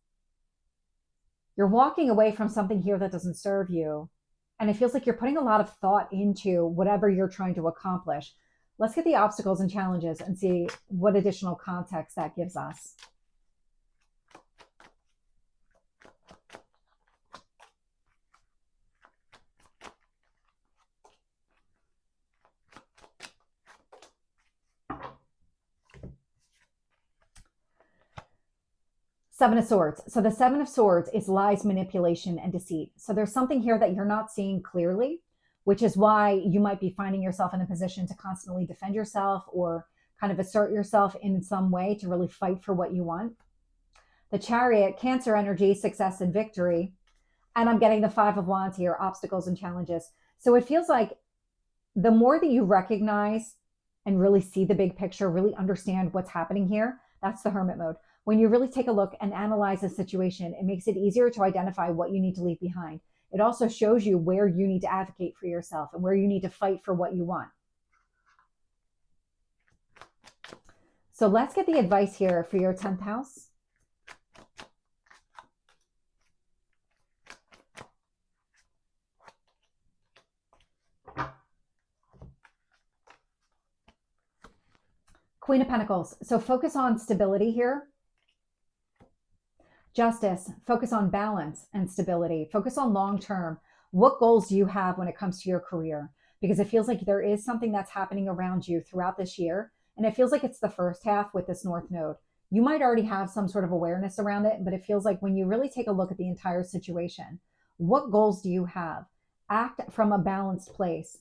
you're walking away from something here that doesn't serve you. And it feels like you're putting a lot of thought into whatever you're trying to accomplish. Let's get the obstacles and challenges and see what additional context that gives us. Seven of Swords. So the Seven of Swords is lies, manipulation, and deceit. So there's something here that you're not seeing clearly, which is why you might be finding yourself in a position to constantly defend yourself or kind of assert yourself in some way to really fight for what you want. The Chariot, Cancer energy, success and victory. And I'm getting the Five of Wands here, obstacles and challenges. So it feels like the more that you recognize and really see the big picture, really understand what's happening here, that's the Hermit mode. When you really take a look and analyze the situation, it makes it easier to identify what you need to leave behind. It also shows you where you need to advocate for yourself and where you need to fight for what you want. So let's get the advice here for your 10th house. Queen of Pentacles. So focus on stability here. Justice, focus on balance and stability. Focus on long-term. What goals do you have when it comes to your career? Because it feels like there is something that's happening around you throughout this year. And it feels like it's the first half with this North Node. You might already have some sort of awareness around it, but it feels like when you really take a look at the entire situation, what goals do you have? Act from a balanced place.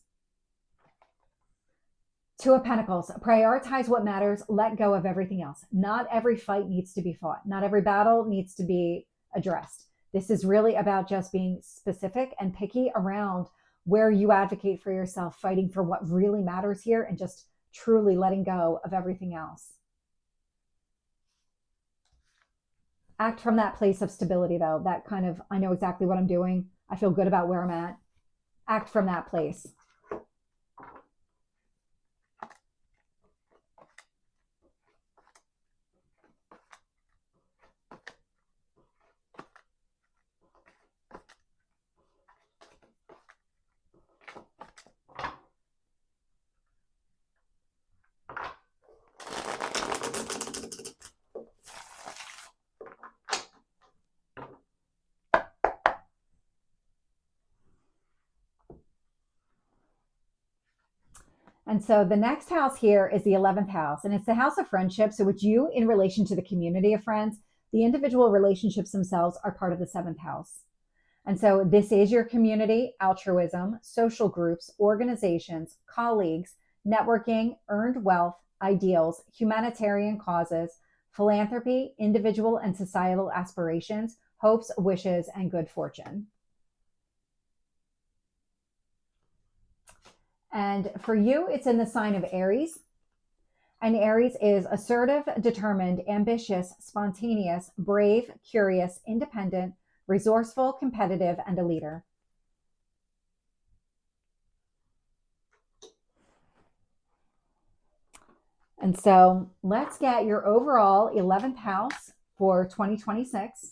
Two of Pentacles, prioritize what matters, let go of everything else. Not every fight needs to be fought. Not every battle needs to be addressed. This is really about just being specific and picky around where you advocate for yourself, fighting for what really matters here and just truly letting go of everything else. Act from that place of stability, though. That kind of, I know exactly what I'm doing. I feel good about where I'm at. Act from that place. And so the next house here is the 11th house, and it's the house of friendship. So it's you in relation to the community of friends. The individual relationships themselves are part of the 7th house. And so this is your community, altruism, social groups, organizations, colleagues, networking, earned wealth, ideals, humanitarian causes, philanthropy, individual and societal aspirations, hopes, wishes, and good fortune. And for you, it's in the sign of Aries. And Aries is assertive, determined, ambitious, spontaneous, brave, curious, independent, resourceful, competitive, and a leader. And so let's get your overall 11th house for 2026.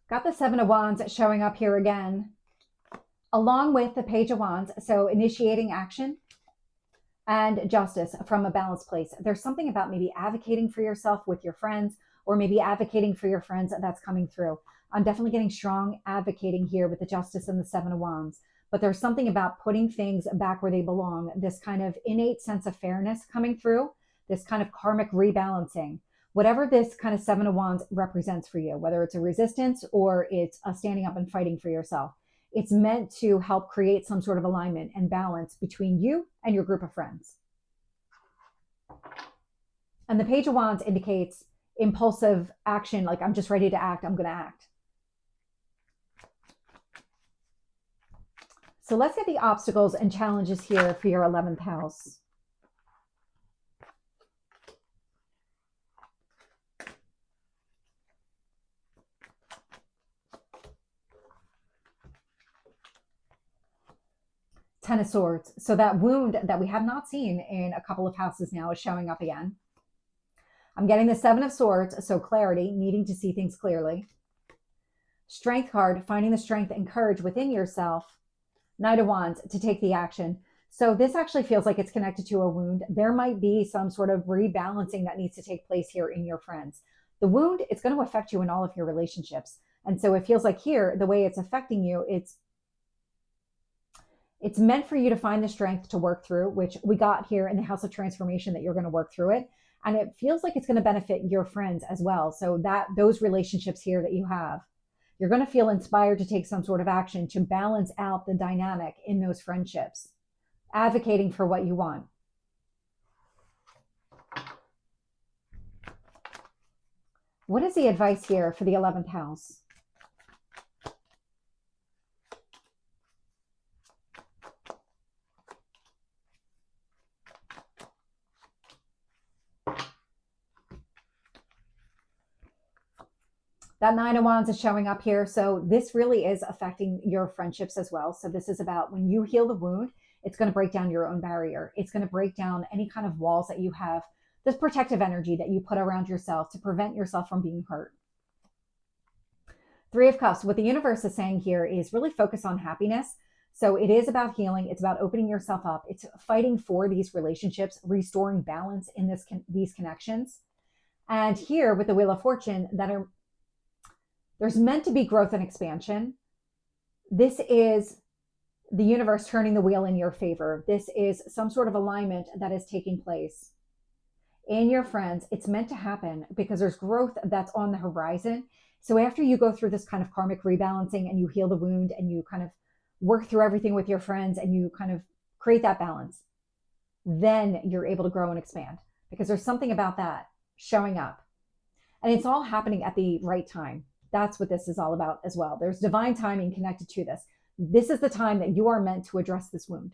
Got the 7 of Wands showing up here again, along with the Page of Wands. So initiating action and justice from a balanced place. There's something about maybe advocating for yourself with your friends, or maybe advocating for your friends that's coming through. I'm definitely getting strong advocating here with the Justice and the 7 of Wands. But there's something about putting things back where they belong, this kind of innate sense of fairness coming through, this kind of karmic rebalancing. Whatever this kind of 7 of Wands represents for you, whether it's a resistance or it's a standing up and fighting for yourself, it's meant to help create some sort of alignment and balance between you and your group of friends. And the Page of Wands indicates impulsive action, like I'm just ready to act, I'm going to act. So let's get the obstacles and challenges here for your 11th house. Ten of Swords. So that wound that we have not seen in a couple of houses now is showing up again. I'm getting the 7 of Swords, so clarity, needing to see things clearly. Strength card, finding the strength and courage within yourself. Knight of Wands, to take the action. So this actually feels like it's connected to a wound. There might be some sort of rebalancing that needs to take place here in your friends. The wound, it's going to affect you in all of your relationships. And so it feels like here, the way it's affecting you, it's meant for you to find the strength to work through, which we got here in the House of Transformation, that you're going to work through it. And it feels like it's going to benefit your friends as well. So that those relationships here that you have, you're going to feel inspired to take some sort of action to balance out the dynamic in those friendships, advocating for what you want. What is the advice here for the 11th house? That 9 of Wands is showing up here. So this really is affecting your friendships as well. So this is about when you heal the wound, it's going to break down your own barrier. It's going to break down any kind of walls that you have, this protective energy that you put around yourself to prevent yourself from being hurt. 3 of Cups, what the universe is saying here is really focus on happiness. So it is about healing. It's about opening yourself up. It's fighting for these relationships, restoring balance in these connections. And here with the Wheel of Fortune, there's meant to be growth and expansion. This is the universe turning the wheel in your favor. This is some sort of alignment that is taking place in your friends. It's meant to happen because there's growth that's on the horizon. So after you go through this kind of karmic rebalancing and you heal the wound and you kind of work through everything with your friends and you kind of create that balance, then you're able to grow and expand. because there's something about that showing up. And it's all happening at the right time. That's what this is all about as well. There's divine timing connected to this. This is the time that you are meant to address this wound.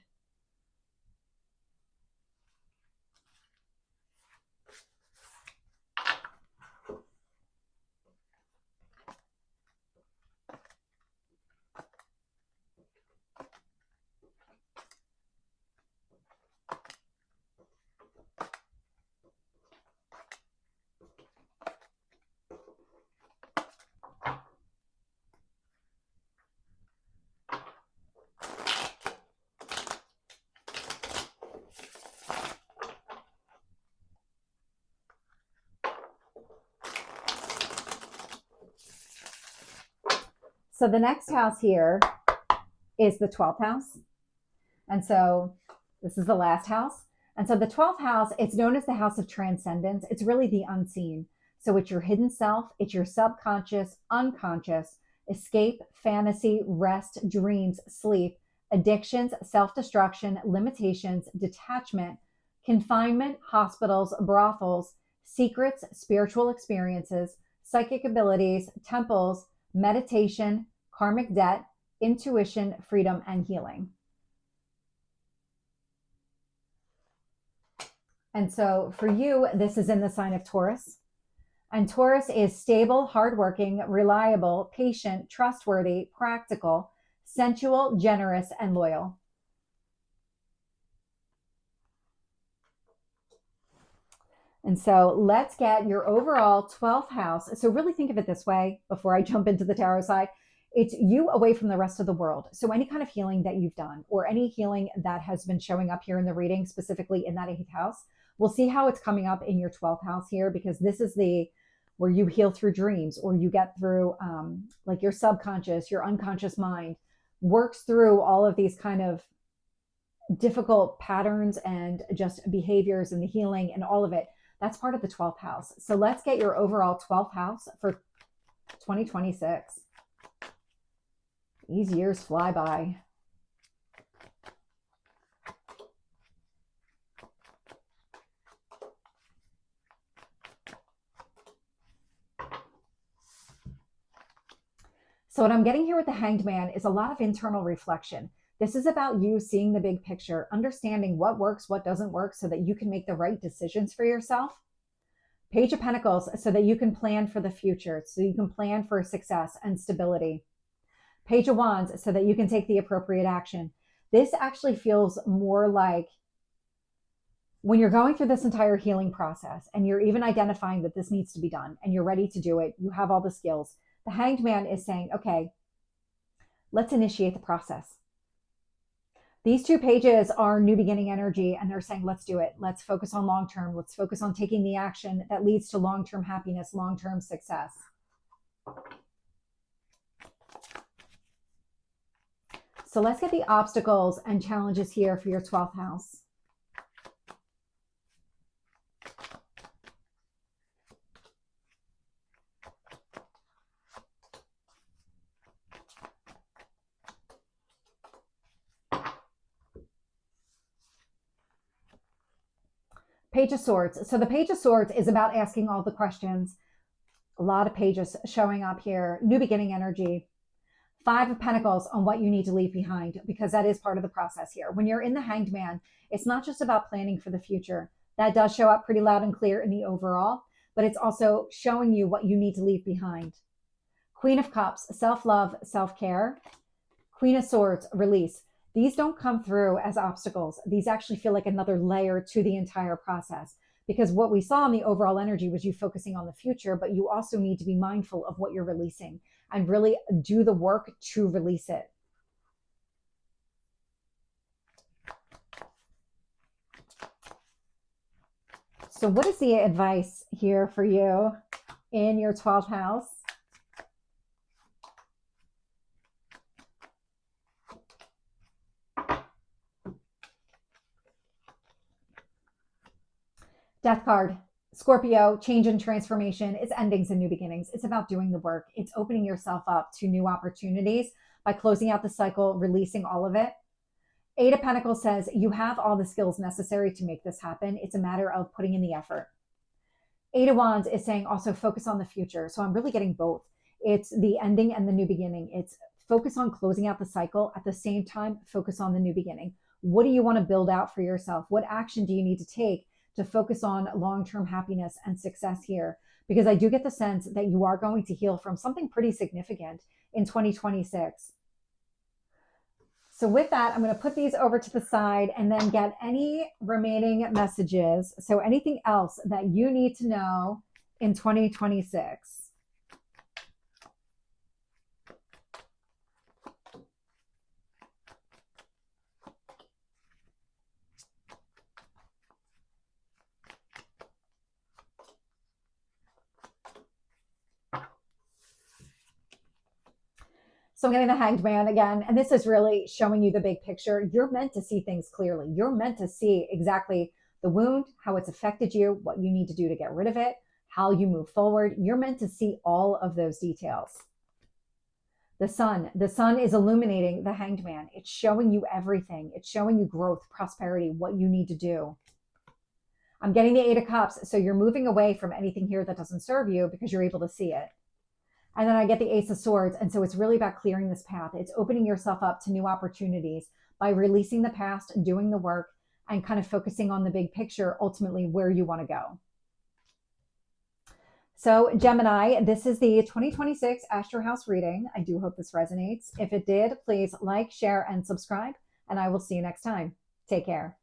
So the next house here is the 12th house. And so this is the last house. And so the 12th house, it's known as the house of transcendence. It's really the unseen. So it's your hidden self, it's your subconscious, unconscious, escape, fantasy, rest, dreams, sleep, addictions, self-destruction, limitations, detachment, confinement, hospitals, brothels, secrets, spiritual experiences, psychic abilities, temples, meditation, karmic debt, intuition, freedom, and healing. And so for you, this is in the sign of Taurus. And Taurus is stable, hardworking, reliable, patient, trustworthy, practical, sensual, generous, and loyal. And so let's get your overall 12th house. So really think of it this way before I jump into the tarot side. It's you away from the rest of the world. So any kind of healing that you've done or any healing that has been showing up here in the reading, specifically in that 8th house, we'll see how it's coming up in your 12th house here, because this is the where you heal through dreams, or you get through like your subconscious, your unconscious mind works through all of these kind of difficult patterns and just behaviors and the healing and all of it. That's part of the 12th house. So let's get your overall 12th house for 2026. These years fly by. So what I'm getting here with the Hanged Man is a lot of internal reflection. This is about you seeing the big picture, understanding what works, what doesn't work, so that you can make the right decisions for yourself. Page of Pentacles, so that you can plan for the future, so you can plan for success and stability. Page of Wands, so that you can take the appropriate action. This actually feels more like when you're going through this entire healing process and you're even identifying that this needs to be done and you're ready to do it, you have all the skills. The Hanged Man is saying, okay, let's initiate the process. These two pages are new beginning energy, and they're saying, let's do it. Let's focus on long-term. Let's focus on taking the action that leads to long-term happiness, long-term success. So let's get the obstacles and challenges here for your 12th house. Page of Swords. So the Page of Swords is about asking all the questions. A lot of pages showing up here. New beginning energy. 5 of Pentacles on what you need to leave behind, because that is part of the process here. When you're in the Hanged Man, it's not just about planning for the future. That does show up pretty loud and clear in the overall, but it's also showing you what you need to leave behind. Queen of Cups, self-love, self-care. Queen of Swords, release. These don't come through as obstacles. These actually feel like another layer to the entire process, because what we saw in the overall energy was you focusing on the future, but you also need to be mindful of what you're releasing and really do the work to release it. So what is the advice here for you in your 12th house? Death card. Scorpio, change and transformation. It's endings and new beginnings. It's about doing the work. It's opening yourself up to new opportunities by closing out the cycle, releasing all of it. Eight of Pentacles says you have all the skills necessary to make this happen. It's a matter of putting in the effort. Eight of Wands is saying also focus on the future. So I'm really getting both. It's the ending and the new beginning. It's focus on closing out the cycle. At the same time, focus on the new beginning. What do you want to build out for yourself? What action do you need to take to focus on long-term happiness and success here? Because I do get the sense that you are going to heal from something pretty significant in 2026. So with that, I'm going to put these over to the side and then get any remaining messages. So anything else that you need to know in 2026. So I'm getting the Hanged Man again, and this is really showing you the big picture. You're meant to see things clearly. You're meant to see exactly the wound, how it's affected you, what you need to do to get rid of it, how you move forward. You're meant to see all of those details. The sun is illuminating the Hanged Man. It's showing you everything. It's showing you growth, prosperity, what you need to do. I'm getting the Eight of Cups, so you're moving away from anything here that doesn't serve you because you're able to see it. And then I get the Ace of Swords. And so it's really about clearing this path. It's opening yourself up to new opportunities by releasing the past and doing the work and kind of focusing on the big picture, ultimately where you want to go. So Gemini, this is the 2026 AstroHouse reading. I do hope this resonates. If it did, please like, share, and subscribe. And I will see you next time. Take care.